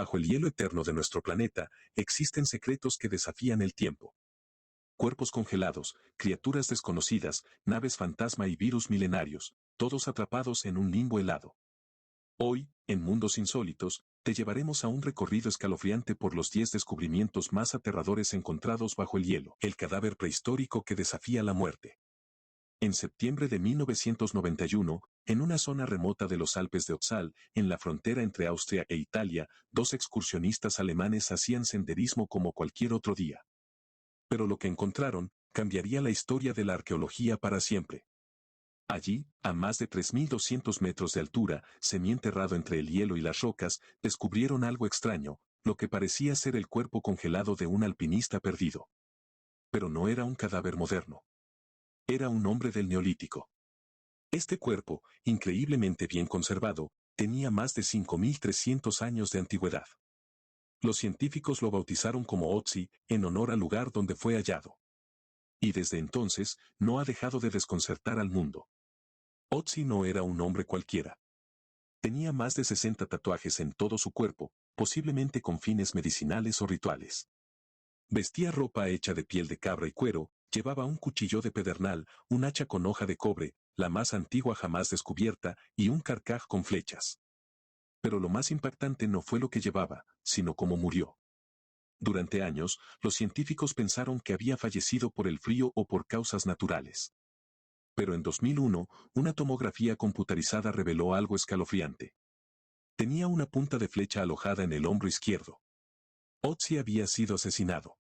Bajo el hielo eterno de nuestro planeta, existen secretos que desafían el tiempo. Cuerpos congelados, criaturas desconocidas, naves fantasma y virus milenarios, todos atrapados en un limbo helado. Hoy, en Mundos Insólitos, te llevaremos a un recorrido escalofriante por los 10 descubrimientos más aterradores encontrados bajo el hielo, el cadáver prehistórico que desafía la muerte. En septiembre de 1991, en una zona remota de los Alpes de Otzal, en la frontera entre Austria e Italia, dos excursionistas alemanes hacían senderismo como cualquier otro día. Pero lo que encontraron cambiaría la historia de la arqueología para siempre. Allí, a más de 3.200 metros de altura, semienterrado entre el hielo y las rocas, descubrieron algo extraño, lo que parecía ser el cuerpo congelado de un alpinista perdido. Pero no era un cadáver moderno. Era un hombre del Neolítico. Este cuerpo, increíblemente bien conservado, tenía más de 5.300 años de antigüedad. Los científicos lo bautizaron como Otzi, en honor al lugar donde fue hallado. Y desde entonces, no ha dejado de desconcertar al mundo. Otzi no era un hombre cualquiera. Tenía más de 60 tatuajes en todo su cuerpo, posiblemente con fines medicinales o rituales. Vestía ropa hecha de piel de cabra y cuero, llevaba un cuchillo de pedernal, un hacha con hoja de cobre, la más antigua jamás descubierta, y un carcaj con flechas. Pero lo más impactante no fue lo que llevaba, sino cómo murió. Durante años, los científicos pensaron que había fallecido por el frío o por causas naturales. Pero en 2001, una tomografía computarizada reveló algo escalofriante. Tenía una punta de flecha alojada en el hombro izquierdo. Otzi había sido asesinado.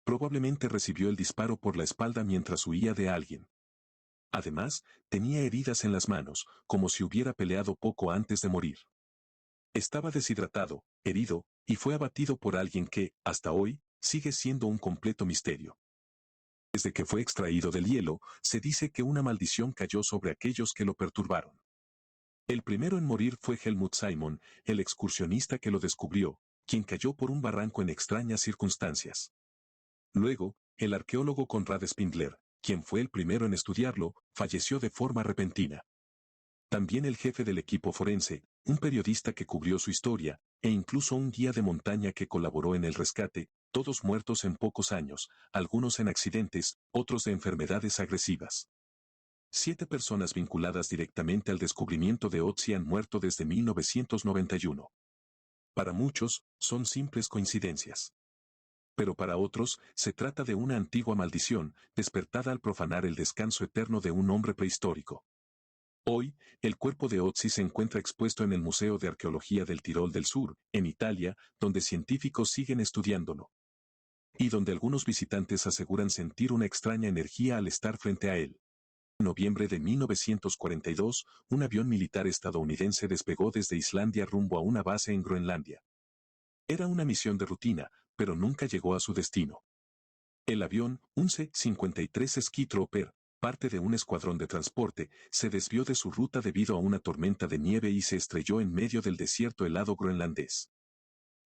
Probablemente recibió el disparo por la espalda mientras huía de alguien. Además, tenía heridas en las manos, como si hubiera peleado poco antes de morir. Estaba deshidratado, herido, y fue abatido por alguien que, hasta hoy, sigue siendo un completo misterio. Desde que fue extraído del hielo, se dice que una maldición cayó sobre aquellos que lo perturbaron. El primero en morir fue Helmut Simon, el excursionista que lo descubrió, quien cayó por un barranco en extrañas circunstancias. Luego, el arqueólogo Konrad Spindler, quien fue el primero en estudiarlo, falleció de forma repentina. También el jefe del equipo forense, un periodista que cubrió su historia, e incluso un guía de montaña que colaboró en el rescate, todos muertos en pocos años, algunos en accidentes, otros de enfermedades agresivas. 7 personas vinculadas directamente al descubrimiento de Otzi han muerto desde 1991. Para muchos, son simples coincidencias. Pero para otros, se trata de una antigua maldición, despertada al profanar el descanso eterno de un hombre prehistórico. Hoy, el cuerpo de Otzi se encuentra expuesto en el Museo de Arqueología del Tirol del Sur, en Italia, donde científicos siguen estudiándolo. Y donde algunos visitantes aseguran sentir una extraña energía al estar frente a él. En noviembre de 1942, un avión militar estadounidense despegó desde Islandia rumbo a una base en Groenlandia. Era una misión de rutina, pero nunca llegó a su destino. El avión, un C-53 Ski Trooper, parte de un escuadrón de transporte, se desvió de su ruta debido a una tormenta de nieve y se estrelló en medio del desierto helado groenlandés.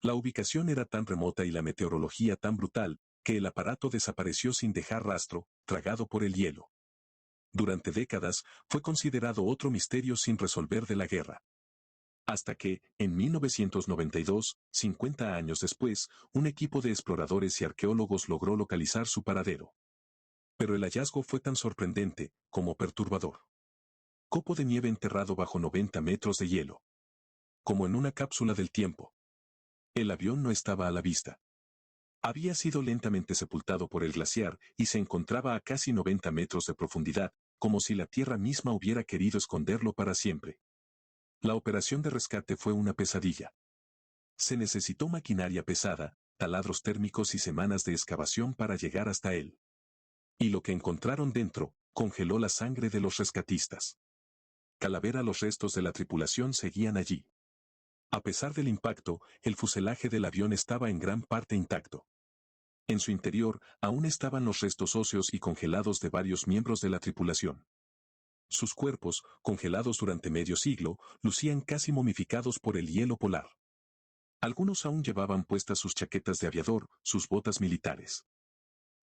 La ubicación era tan remota y la meteorología tan brutal, que el aparato desapareció sin dejar rastro, tragado por el hielo. Durante décadas, fue considerado otro misterio sin resolver de la guerra. Hasta que, en 1992, 50 años después, un equipo de exploradores y arqueólogos logró localizar su paradero. Pero el hallazgo fue tan sorprendente, como perturbador. Copo de nieve enterrado bajo 90 metros de hielo. Como en una cápsula del tiempo. El avión no estaba a la vista. Había sido lentamente sepultado por el glaciar y se encontraba a casi 90 metros de profundidad, como si la Tierra misma hubiera querido esconderlo para siempre. La operación de rescate fue una pesadilla. Se necesitó maquinaria pesada, taladros térmicos y semanas de excavación para llegar hasta él. Y lo que encontraron dentro, congeló la sangre de los rescatistas. Calavera, los restos de la tripulación seguían allí. A pesar del impacto, el fuselaje del avión estaba en gran parte intacto. En su interior, aún estaban los restos óseos y congelados de varios miembros de la tripulación. Sus cuerpos, congelados durante medio siglo, lucían casi momificados por el hielo polar. Algunos aún llevaban puestas sus chaquetas de aviador, sus botas militares.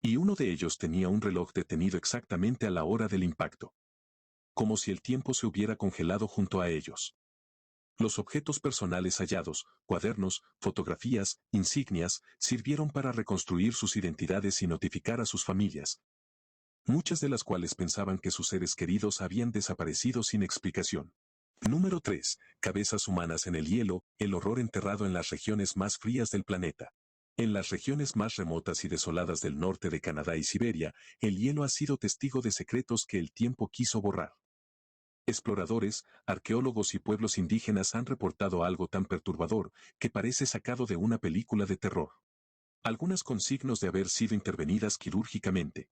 Y uno de ellos tenía un reloj detenido exactamente a la hora del impacto. Como si el tiempo se hubiera congelado junto a ellos. Los objetos personales hallados, cuadernos, fotografías, insignias, sirvieron para reconstruir sus identidades y notificar a sus familias, muchas de las cuales pensaban que sus seres queridos habían desaparecido sin explicación. Número 3. Cabezas humanas en el hielo, el horror enterrado en las regiones más frías del planeta. En las regiones más remotas y desoladas del norte de Canadá y Siberia, el hielo ha sido testigo de secretos que el tiempo quiso borrar. Exploradores, arqueólogos y pueblos indígenas han reportado algo tan perturbador que parece sacado de una película de terror. Algunas con signos de haber sido intervenidas quirúrgicamente.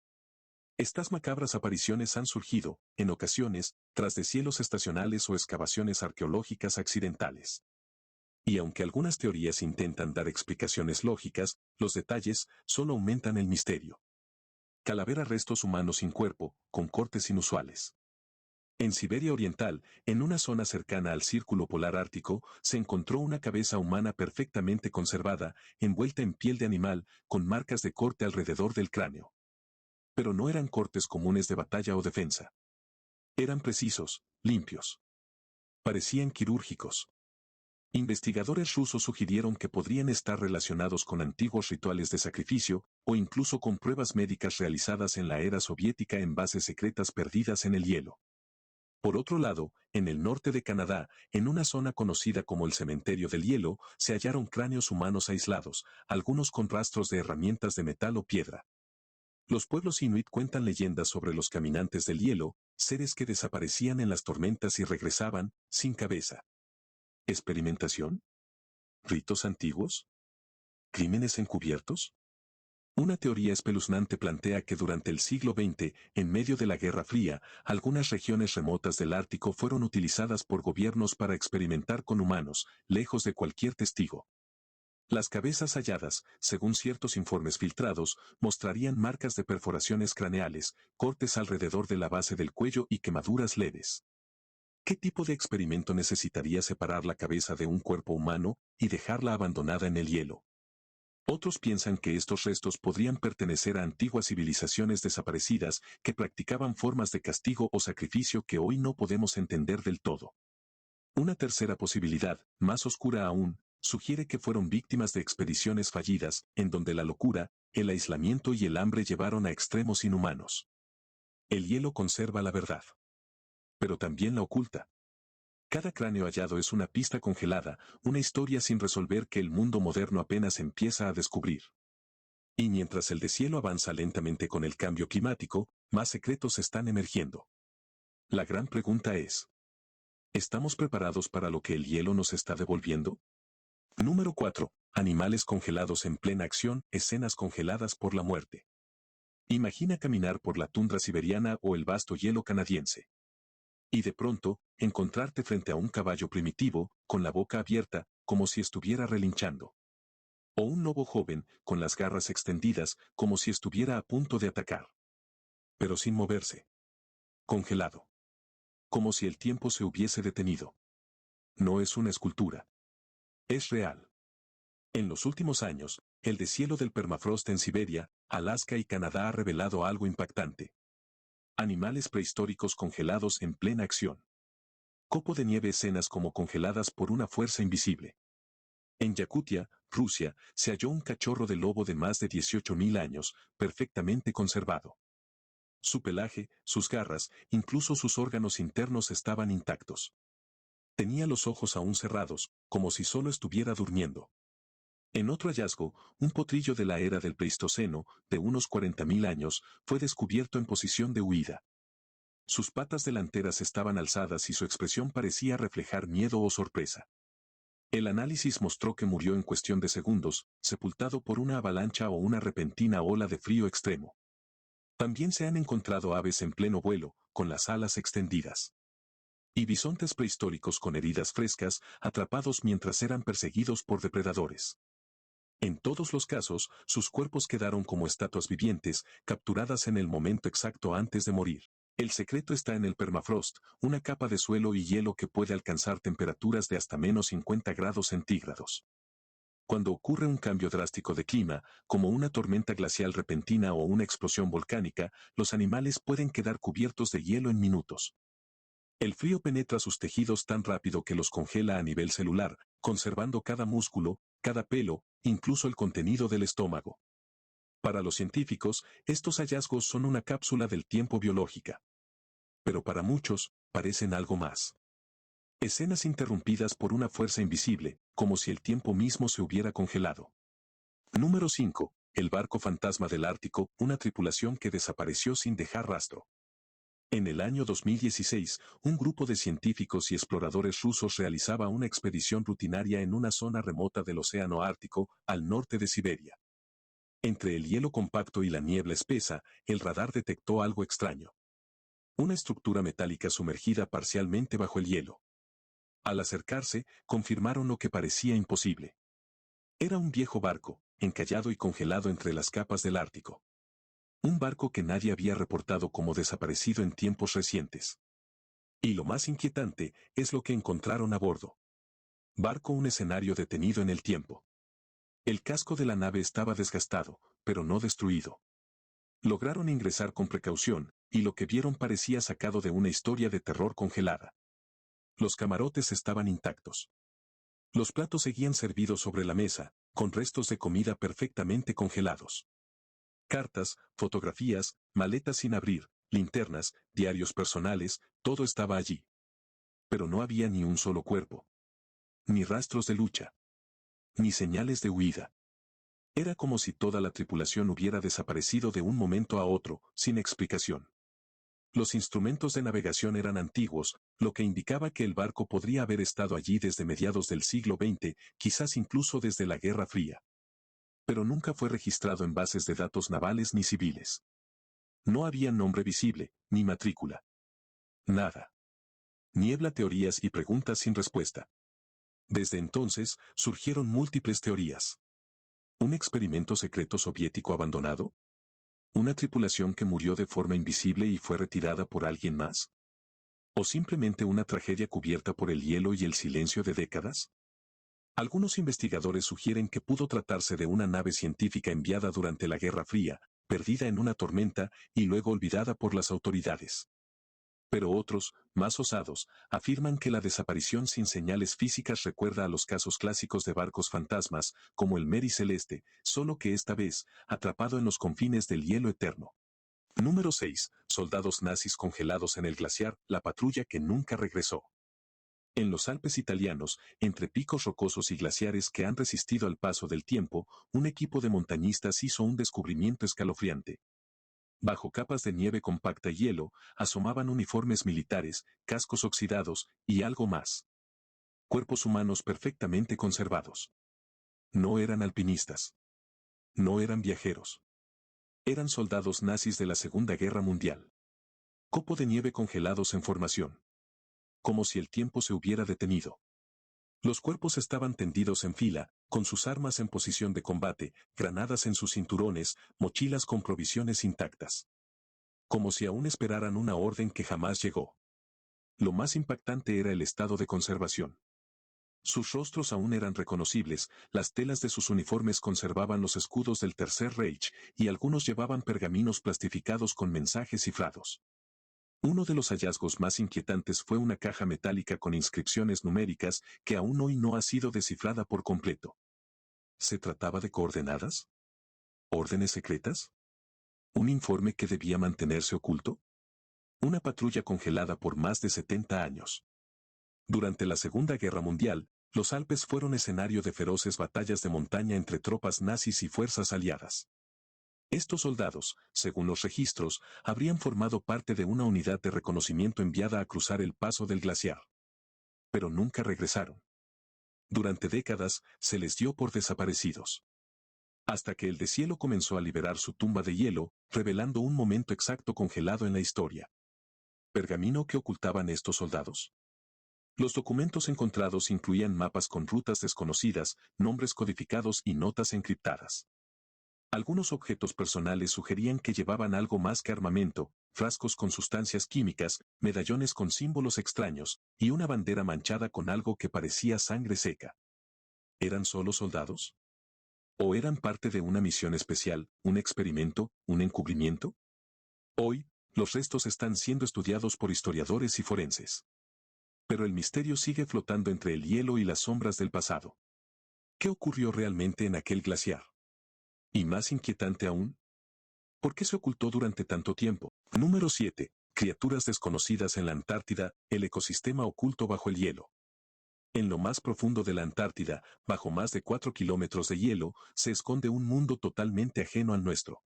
Estas macabras apariciones han surgido, en ocasiones, tras deshielos estacionales o excavaciones arqueológicas accidentales. Y aunque algunas teorías intentan dar explicaciones lógicas, los detalles solo aumentan el misterio. Calavera: restos humanos sin cuerpo, con cortes inusuales. En Siberia Oriental, en una zona cercana al Círculo Polar Ártico, se encontró una cabeza humana perfectamente conservada, envuelta en piel de animal, con marcas de corte alrededor del cráneo. Pero no eran cortes comunes de batalla o defensa. Eran precisos, limpios. Parecían quirúrgicos. Investigadores rusos sugirieron que podrían estar relacionados con antiguos rituales de sacrificio, o incluso con pruebas médicas realizadas en la era soviética en bases secretas perdidas en el hielo. Por otro lado, en el norte de Canadá, en una zona conocida como el Cementerio del Hielo, se hallaron cráneos humanos aislados, algunos con rastros de herramientas de metal o piedra. Los pueblos inuit cuentan leyendas sobre los caminantes del hielo, seres que desaparecían en las tormentas y regresaban, sin cabeza. ¿Experimentación? ¿Ritos antiguos? ¿Crímenes encubiertos? Una teoría espeluznante plantea que durante el siglo XX, en medio de la Guerra Fría, algunas regiones remotas del Ártico fueron utilizadas por gobiernos para experimentar con humanos, lejos de cualquier testigo. Las cabezas halladas, según ciertos informes filtrados, mostrarían marcas de perforaciones craneales, cortes alrededor de la base del cuello y quemaduras leves. ¿Qué tipo de experimento necesitaría separar la cabeza de un cuerpo humano y dejarla abandonada en el hielo? Otros piensan que estos restos podrían pertenecer a antiguas civilizaciones desaparecidas que practicaban formas de castigo o sacrificio que hoy no podemos entender del todo. Una tercera posibilidad, más oscura aún, sugiere que fueron víctimas de expediciones fallidas, en donde la locura, el aislamiento y el hambre llevaron a extremos inhumanos. El hielo conserva la verdad, pero también la oculta. Cada cráneo hallado es una pista congelada, una historia sin resolver que el mundo moderno apenas empieza a descubrir. Y mientras el deshielo avanza lentamente con el cambio climático, más secretos están emergiendo. La gran pregunta es: ¿estamos preparados para lo que el hielo nos está devolviendo? Número 4. Animales congelados en plena acción, escenas congeladas por la muerte. Imagina caminar por la tundra siberiana o el vasto hielo canadiense. Y de pronto, encontrarte frente a un caballo primitivo, con la boca abierta, como si estuviera relinchando. O un lobo joven, con las garras extendidas, como si estuviera a punto de atacar. Pero sin moverse. Congelado. Como si el tiempo se hubiese detenido. No es una escultura. Es real. En los últimos años, el deshielo del permafrost en Siberia, Alaska y Canadá ha revelado algo impactante. Animales prehistóricos congelados en plena acción. Copo de nieve, escenas como congeladas por una fuerza invisible. En Yakutia, Rusia, se halló un cachorro de lobo de más de 18.000 años, perfectamente conservado. Su pelaje, sus garras, incluso sus órganos internos estaban intactos. Tenía los ojos aún cerrados, como si solo estuviera durmiendo. En otro hallazgo, un potrillo de la era del Pleistoceno, de unos 40.000 años, fue descubierto en posición de huida. Sus patas delanteras estaban alzadas y su expresión parecía reflejar miedo o sorpresa. El análisis mostró que murió en cuestión de segundos, sepultado por una avalancha o una repentina ola de frío extremo. También se han encontrado aves en pleno vuelo, con las alas extendidas. Y bisontes prehistóricos con heridas frescas, atrapados mientras eran perseguidos por depredadores. En todos los casos, sus cuerpos quedaron como estatuas vivientes, capturadas en el momento exacto antes de morir. El secreto está en el permafrost, una capa de suelo y hielo que puede alcanzar temperaturas de hasta menos 50 grados centígrados. Cuando ocurre un cambio drástico de clima, como una tormenta glacial repentina o una explosión volcánica, los animales pueden quedar cubiertos de hielo en minutos. El frío penetra sus tejidos tan rápido que los congela a nivel celular, conservando cada músculo, cada pelo, incluso el contenido del estómago. Para los científicos, estos hallazgos son una cápsula del tiempo biológica. Pero para muchos, parecen algo más. Escenas interrumpidas por una fuerza invisible, como si el tiempo mismo se hubiera congelado. Número 5. El barco fantasma del Ártico, una tripulación que desapareció sin dejar rastro. En el año 2016, un grupo de científicos y exploradores rusos realizaba una expedición rutinaria en una zona remota del Océano Ártico, al norte de Siberia. Entre el hielo compacto y la niebla espesa, el radar detectó algo extraño. Una estructura metálica sumergida parcialmente bajo el hielo. Al acercarse, confirmaron lo que parecía imposible. Era un viejo barco, encallado y congelado entre las capas del Ártico. Un barco que nadie había reportado como desaparecido en tiempos recientes. Y lo más inquietante es lo que encontraron a bordo. Barco, un escenario detenido en el tiempo. El casco de la nave estaba desgastado, pero no destruido. Lograron ingresar con precaución, y lo que vieron parecía sacado de una historia de terror congelada. Los camarotes estaban intactos. Los platos seguían servidos sobre la mesa, con restos de comida perfectamente congelados. Cartas, fotografías, maletas sin abrir, linternas, diarios personales, todo estaba allí. Pero no había ni un solo cuerpo. Ni rastros de lucha. Ni señales de huida. Era como si toda la tripulación hubiera desaparecido de un momento a otro, sin explicación. Los instrumentos de navegación eran antiguos, lo que indicaba que el barco podría haber estado allí desde mediados del siglo XX, quizás incluso desde la Guerra Fría. Pero nunca fue registrado en bases de datos navales ni civiles. No había nombre visible, ni matrícula. Nada. Niebla, teorías y preguntas sin respuesta. Desde entonces, surgieron múltiples teorías. ¿Un experimento secreto soviético abandonado? ¿Una tripulación que murió de forma invisible y fue retirada por alguien más? ¿O simplemente una tragedia cubierta por el hielo y el silencio de décadas? Algunos investigadores sugieren que pudo tratarse de una nave científica enviada durante la Guerra Fría, perdida en una tormenta y luego olvidada por las autoridades. Pero otros, más osados, afirman que la desaparición sin señales físicas recuerda a los casos clásicos de barcos fantasmas, como el Mary Celeste, solo que esta vez, atrapado en los confines del hielo eterno. Número 6. Soldados nazis congelados en el glaciar, la patrulla que nunca regresó. En los Alpes italianos, entre picos rocosos y glaciares que han resistido al paso del tiempo, un equipo de montañistas hizo un descubrimiento escalofriante. Bajo capas de nieve compacta y hielo, asomaban uniformes militares, cascos oxidados, y algo más. Cuerpos humanos perfectamente conservados. No eran alpinistas. No eran viajeros. Eran soldados nazis de la Segunda Guerra Mundial. Copo de nieve congelados en formación. Como si el tiempo se hubiera detenido. Los cuerpos estaban tendidos en fila, con sus armas en posición de combate, granadas en sus cinturones, mochilas con provisiones intactas. Como si aún esperaran una orden que jamás llegó. Lo más impactante era el estado de conservación. Sus rostros aún eran reconocibles, las telas de sus uniformes conservaban los escudos del Tercer Reich, y algunos llevaban pergaminos plastificados con mensajes cifrados. Uno de los hallazgos más inquietantes fue una caja metálica con inscripciones numéricas que aún hoy no ha sido descifrada por completo. ¿Se trataba de coordenadas? ¿Órdenes secretas? ¿Un informe que debía mantenerse oculto? Una patrulla congelada por más de 70 años. Durante la Segunda Guerra Mundial, los Alpes fueron escenario de feroces batallas de montaña entre tropas nazis y fuerzas aliadas. Estos soldados, según los registros, habrían formado parte de una unidad de reconocimiento enviada a cruzar el paso del glaciar. Pero nunca regresaron. Durante décadas, se les dio por desaparecidos. Hasta que el deshielo comenzó a liberar su tumba de hielo, revelando un momento exacto congelado en la historia. ¿Pergamino que ocultaban estos soldados? Los documentos encontrados incluían mapas con rutas desconocidas, nombres codificados y notas encriptadas. Algunos objetos personales sugerían que llevaban algo más que armamento, frascos con sustancias químicas, medallones con símbolos extraños, y una bandera manchada con algo que parecía sangre seca. ¿Eran solo soldados? ¿O eran parte de una misión especial, un experimento, un encubrimiento? Hoy, Los restos están siendo estudiados por historiadores y forenses. Pero el misterio sigue flotando entre el hielo y las sombras del pasado. ¿Qué ocurrió realmente en aquel glaciar? Y más inquietante aún, ¿por qué se ocultó durante tanto tiempo? Número 7. Criaturas desconocidas en la Antártida, el ecosistema oculto bajo el hielo. En lo más profundo de la Antártida, bajo más de 4 kilómetros de hielo, se esconde un mundo totalmente ajeno al nuestro.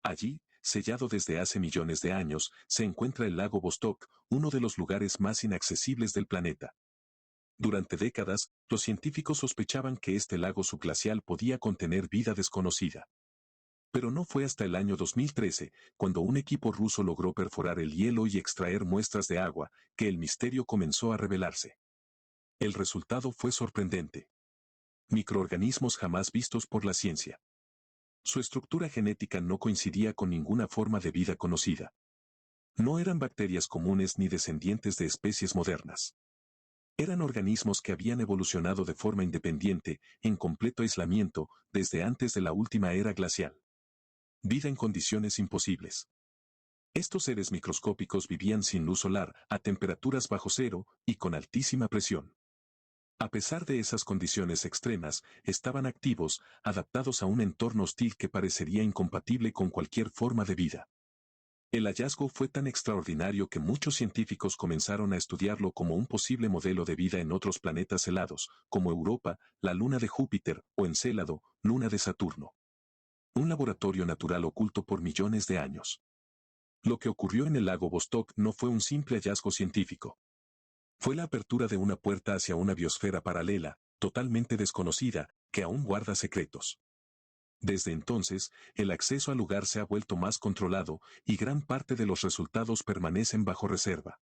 Allí, sellado desde hace millones de años, se encuentra el lago Vostok, uno de los lugares más inaccesibles del planeta. Durante décadas, los científicos sospechaban que este lago subglacial podía contener vida desconocida. Pero no fue hasta el año 2013, cuando un equipo ruso logró perforar el hielo y extraer muestras de agua, que el misterio comenzó a revelarse. El resultado fue sorprendente. Microorganismos jamás vistos por la ciencia. Su estructura genética no coincidía con ninguna forma de vida conocida. No eran bacterias comunes ni descendientes de especies modernas. Eran organismos que habían evolucionado de forma independiente, en completo aislamiento, desde antes de la última era glacial. Vida en condiciones imposibles. Estos seres microscópicos vivían sin luz solar, a temperaturas bajo cero y con altísima presión. A pesar de esas condiciones extremas, estaban activos, adaptados a un entorno hostil que parecería incompatible con cualquier forma de vida. El hallazgo fue tan extraordinario que muchos científicos comenzaron a estudiarlo como un posible modelo de vida en otros planetas helados, como Europa, la luna de Júpiter, o Encélado, luna de Saturno. Un laboratorio natural oculto por millones de años. Lo que ocurrió en el lago Vostok no fue un simple hallazgo científico. Fue la apertura de una puerta hacia una biosfera paralela, totalmente desconocida, que aún guarda secretos. Desde entonces, el acceso al lugar se ha vuelto más controlado, y gran parte de los resultados permanecen bajo reserva.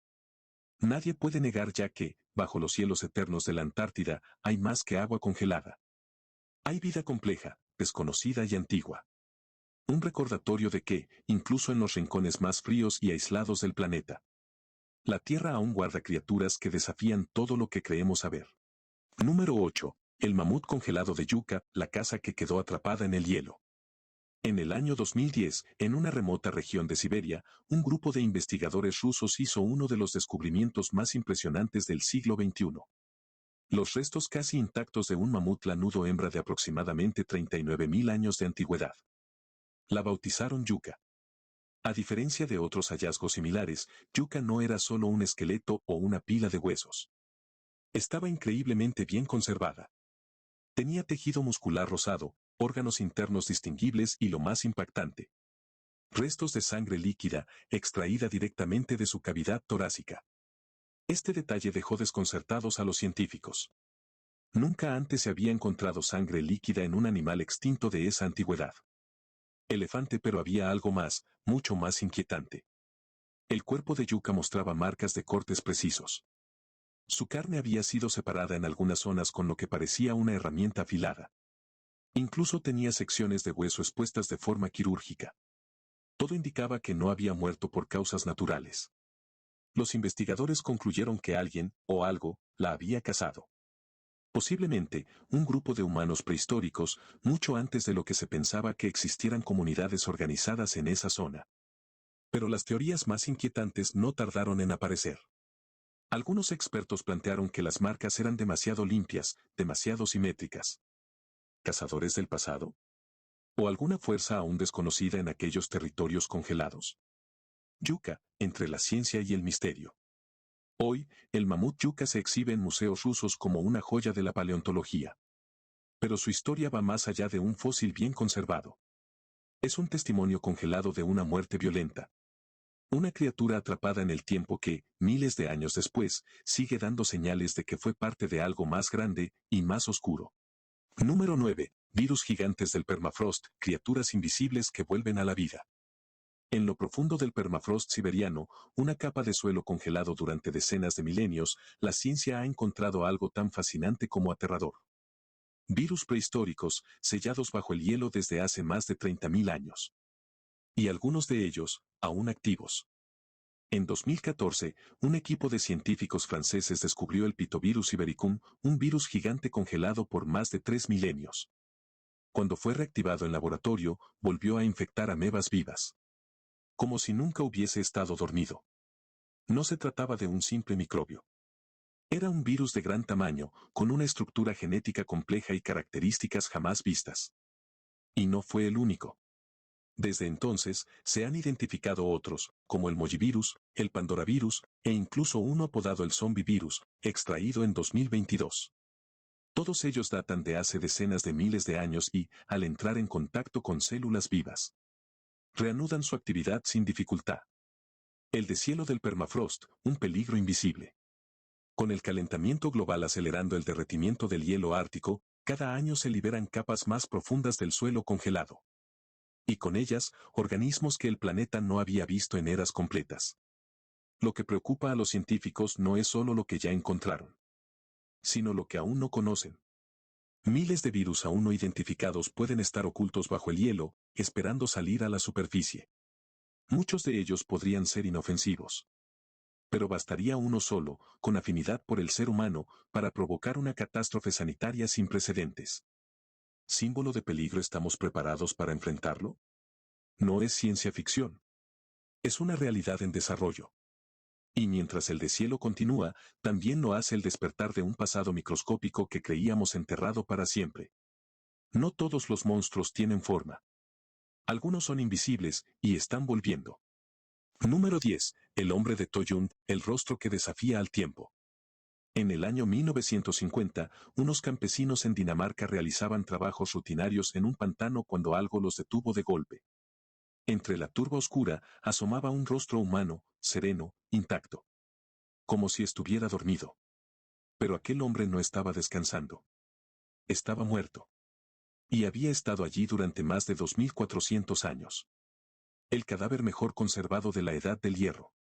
Nadie puede negar ya que, bajo los cielos eternos de la Antártida, hay más que agua congelada. Hay vida compleja, desconocida y antigua. Un recordatorio de que, incluso en los rincones más fríos y aislados del planeta, la Tierra aún guarda criaturas que desafían todo lo que creemos saber. Número 8. El mamut congelado de Yucca, la casa que quedó atrapada en el hielo. En el año 2010, en una remota región de Siberia, un grupo de investigadores rusos hizo uno de los descubrimientos más impresionantes del siglo XXI. Los restos casi intactos de un mamut lanudo hembra de aproximadamente 39.000 años de antigüedad. La bautizaron Yucca. A diferencia de otros hallazgos similares, Yucca no era solo un esqueleto o una pila de huesos. Estaba increíblemente bien conservada. Tenía tejido muscular rosado, órganos internos distinguibles y lo más impactante, restos de sangre líquida, extraída directamente de su cavidad torácica. Este detalle dejó desconcertados a los científicos. Nunca antes se había encontrado sangre líquida en un animal extinto de esa antigüedad. Elefante, pero había algo más, mucho más inquietante. El cuerpo de Yucca mostraba marcas de cortes precisos. Su carne había sido separada en algunas zonas con lo que parecía una herramienta afilada. Incluso tenía secciones de hueso expuestas de forma quirúrgica. Todo indicaba que no había muerto por causas naturales. Los investigadores concluyeron que alguien, o algo, la había cazado. Posiblemente, un grupo de humanos prehistóricos, mucho antes de lo que se pensaba que existieran comunidades organizadas en esa zona. Pero las teorías más inquietantes no tardaron en aparecer. Algunos expertos plantearon que las marcas eran demasiado limpias, demasiado simétricas. ¿Cazadores del pasado? ¿O alguna fuerza aún desconocida en aquellos territorios congelados? Yucca, entre la ciencia y el misterio. Hoy, el mamut Yucca se exhibe en museos rusos como una joya de la paleontología. Pero su historia va más allá de un fósil bien conservado. Es un testimonio congelado de una muerte violenta. Una criatura atrapada en el tiempo que, miles de años después, sigue dando señales de que fue parte de algo más grande y más oscuro. Número 9. Virus gigantes del permafrost, criaturas invisibles que vuelven a la vida. En lo profundo del permafrost siberiano, una capa de suelo congelado durante decenas de milenios, la ciencia ha encontrado algo tan fascinante como aterrador. Virus prehistóricos, sellados bajo el hielo desde hace más de 30.000 años. Y algunos de ellos, aún activos. En 2014, un equipo de científicos franceses descubrió el Pitovirus ibericum, un virus gigante congelado por más de 3 milenios. Cuando fue reactivado en laboratorio, volvió a infectar amebas vivas. como si nunca hubiese estado dormido. No se trataba de un simple microbio. Era un virus de gran tamaño, con una estructura genética compleja y características jamás vistas. Y no fue el único. Desde entonces, se han identificado otros, como el mollivirus, el pandoravirus, e incluso uno apodado el zombivirus, extraído en 2022. Todos ellos datan de hace decenas de miles de años y, al entrar en contacto con células vivas, reanudan su actividad sin dificultad. El deshielo del permafrost, un peligro invisible. Con el calentamiento global acelerando el derretimiento del hielo ártico, cada año se liberan capas más profundas del suelo congelado. Y con ellas, organismos que el planeta no había visto en eras completas. Lo que preocupa a los científicos no es solo lo que ya encontraron, sino lo que aún no conocen. Miles de virus aún no identificados pueden estar ocultos bajo el hielo, esperando salir a la superficie. Muchos de ellos podrían ser inofensivos. Pero bastaría uno solo, con afinidad por el ser humano, para provocar una catástrofe sanitaria sin precedentes. ¿Símbolo de peligro estamos preparados para enfrentarlo? No es ciencia ficción. Es una realidad en desarrollo. Y mientras el deshielo continúa, también lo hace el despertar de un pasado microscópico que creíamos enterrado para siempre. No todos los monstruos tienen forma. Algunos son invisibles y están volviendo. Número 10. El hombre de Toyund, el rostro que desafía al tiempo. En el año 1950, unos campesinos en Dinamarca realizaban trabajos rutinarios en un pantano cuando algo los detuvo de golpe. Entre la turba oscura asomaba un rostro humano, sereno, intacto. Como si estuviera dormido. Pero aquel hombre no estaba descansando. Estaba muerto. Y había estado allí durante más de 2400 años. El cadáver mejor conservado de la Edad del Hierro.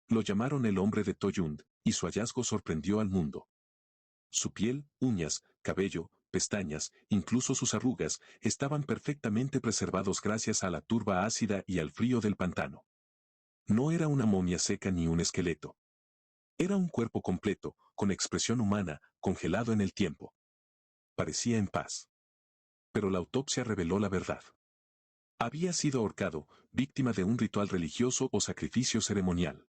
Lo llamaron el hombre de Toyund, y su hallazgo sorprendió al mundo. Su piel, uñas, cabello, pestañas, incluso sus arrugas, estaban perfectamente preservados gracias a la turba ácida y al frío del pantano. No era una momia seca ni un esqueleto. Era un cuerpo completo, con expresión humana, congelado en el tiempo. Parecía en paz. Pero la autopsia reveló la verdad. Había sido ahorcado, víctima de un ritual religioso o sacrificio ceremonial.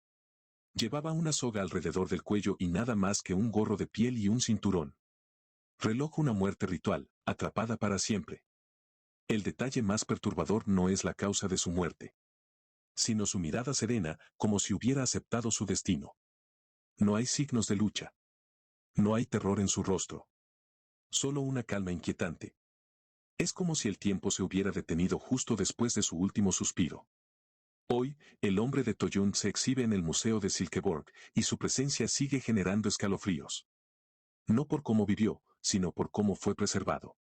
Llevaba una soga alrededor del cuello y nada más que un gorro de piel y un cinturón. Reloj una muerte ritual, atrapada para siempre. El detalle más perturbador no es la causa de su muerte, sino su mirada serena, como si hubiera aceptado su destino. No hay signos de lucha. No hay terror en su rostro. Solo una calma inquietante. Es como si el tiempo se hubiera detenido justo después de su último suspiro. Hoy, el hombre de Toyund se exhibe en el Museo de Silkeborg, y su presencia sigue generando escalofríos. No por cómo vivió, sino por cómo fue preservado.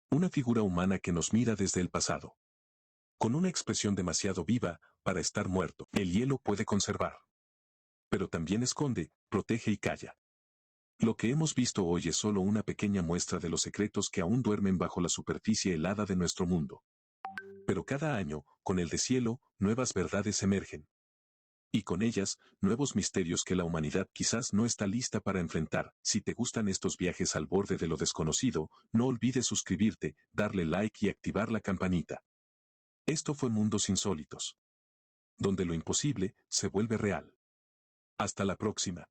Una figura humana que nos mira desde el pasado. Con una expresión demasiado viva para estar muerto. El hielo puede conservar. Pero también esconde, protege y calla. Lo que hemos visto hoy es solo una pequeña muestra de los secretos que aún duermen bajo la superficie helada de nuestro mundo. Pero cada año, con el deshielo, nuevas verdades emergen. Y con ellas, nuevos misterios que la humanidad quizás no está lista para enfrentar. Si te gustan estos viajes al borde de lo desconocido, no olvides suscribirte, darle like y activar la campanita. Esto fue Mundos Insólitos, donde lo imposible se vuelve real. Hasta la próxima.